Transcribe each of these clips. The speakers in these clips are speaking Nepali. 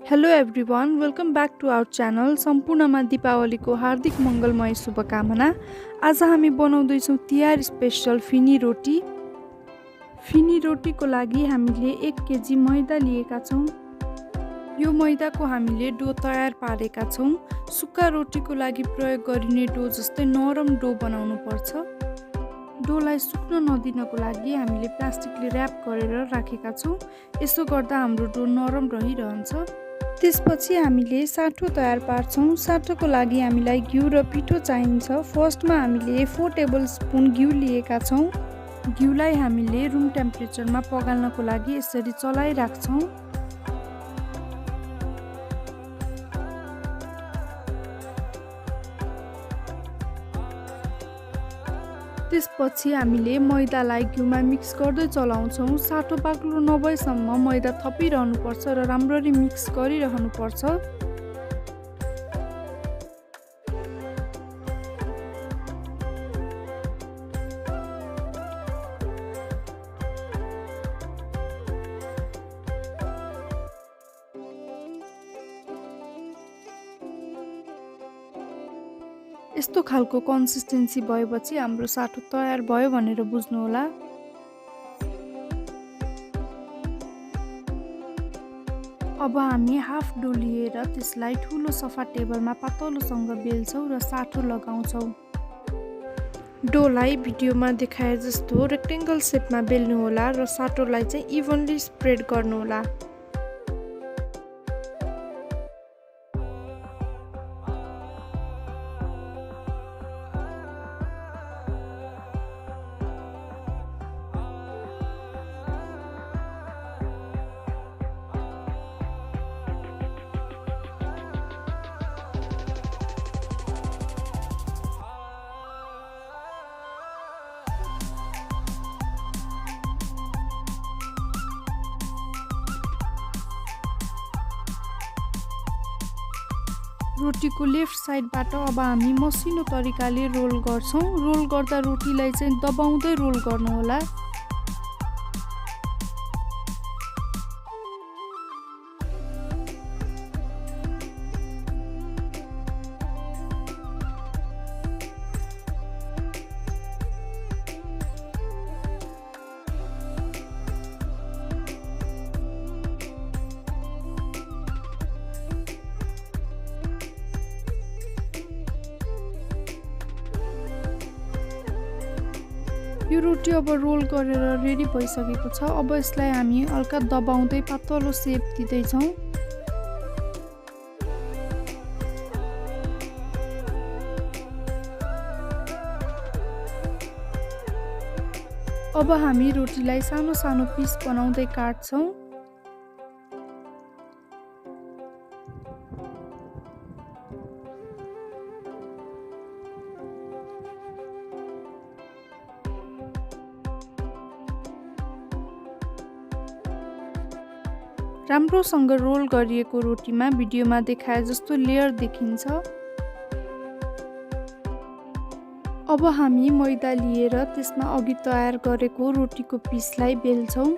Hello everyone, welcome back to our channel. सम्पूर्णमा दीपावलीको हार्दिक मङ्गलमय शुभकामना। आज हामी बनाउँदै छौं तिहार स्पेशल फिनी रोटी। फिनी रोटीको लागि हामीले 1 केजी मैदा लिएका छौं। यो मैदाको हामीले डो तयार पारेका छौं। सुक्खा रोटीको लागि प्रयोग गरिने डो जस्तै नरम डो बनाउनु पर्छ। डोलाई सुक्न नदिनको लागि हामीले प्लास्टिकले र्याप गरेर राखेका छौं। यसो गर्दा हाम्रो डो नरम रहिरहन्छ। त्यसपछि हामीले साठो तयार पार्छौं। साठोको लागि हामीलाई घिउ र पिठो चाहिन्छ। फर्स्टमा हामीले 4 टेबलस्पुन घिउ लिएका छौं। घिउलाई हामीले रुम टेम्परेचरमा पगाल्नको लागि यसरी चलाइराख्छौं। त्यसपछि हामीले मैदालाई घिउमा मिक्स गर्दै चलाउँछौं। साठो बाक्लो नभएसम्म मैदा थपिरहनु पर्छ र राम्ररी मिक्स गरिरहनु पर्छ। यस्तो खालको कन्सिस्टेन्सी भएपछि हाम्रो साठो तयार भयो भनेर बुझ्नु होला। अब हामी हाफ डो लिएर त्यसलाई ठूलो सफा टेबलमा पातलोसँग बेल्छौं र साठो लगाउँछौं। डोलाई भिडियोमा देखाए जस्तो रेक्टेंगल शेपमा बेल्नु होला र साठोलाई चाहिँ इभनली स्प्रेड गर्नु होला। रोटीको लेफ्ट साइडबाट अब हामी मसिनो तरिकाले रोल गर्छौं। रोल गर्दा रोटीलाई चाहिँ दबाउँदै रोल गर्नु होला। यो रोटी अब रोल गरेर रेडी भइसकेको छ। अब यसलाई हामी हल्का दबाउँदै पातलो शेप दिदै छौं। अब हामी रोटीलाई सानो सानो पिस बनाउँदै काट्छौं। राम्रोसँग रोल गरिएको रोटीमा भिडियोमा देखाए जस्तो लेयर देखिन्छ। अब हामी मैदा लिएर त्यसमा अघि तयार गरेको रोटीको पिसलाई बेल्छौं।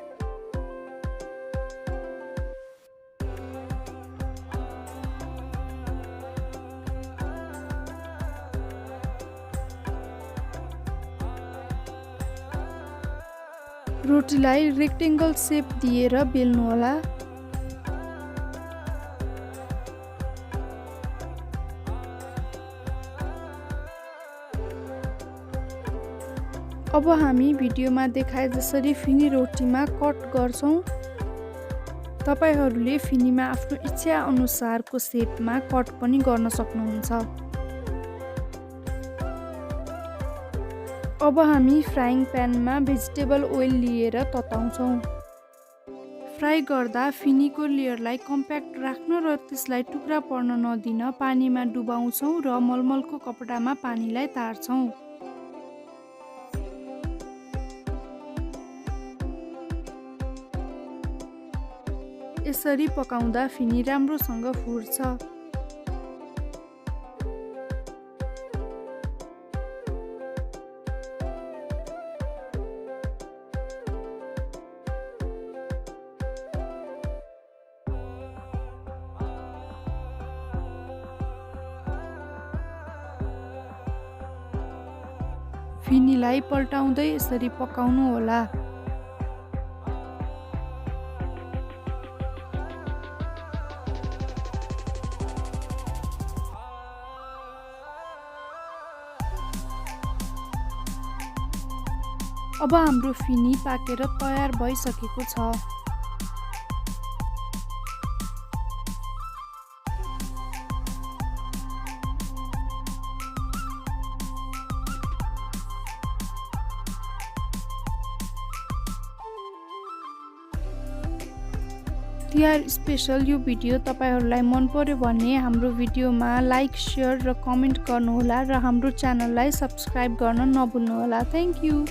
रोटीलाई रेक्टेंगल शेप दिएर बेल्नु होला। अब हामी भिडियोमा देखाए जसरी फिनी रोटीमा कट गर्छौं। तपाईहरुले फिनीमा आफ्नो इच्छा अनुसारको शेपमा कट पनि गर्न सक्नुहुन्छ। अब हामी फ्राइङ प्यानमा भेजिटेबल ओइल लिएर तताउँछौं। फ्राई गर्दा फिनीको लेयरलाई कम्प्याक्ट राख्न र त्यसलाई टुक्रा पर्न नदिन पानीमा डुबाउँछौं र मलमलको कपडामा पानीलाई तार्छौं। यसरी पकाउँदा फिनी राम्रोसँग फुट्छ। फिनीलाई पल्टाउँदै यसरी पकाउनु होला। अब हाम्रो फिनी पाकेर तयार भइसकेको छ। तिहार स्पेशल यो भिडियो तपाईहरुलाई मन पर्यो भने हाम्रो भिडियोमा लाइक, शेयर र कमेन्ट गर्नुहोला र हाम्रो च्यानललाई सब्स्क्राइब गर्न नभुल्नुहोला। Thank you.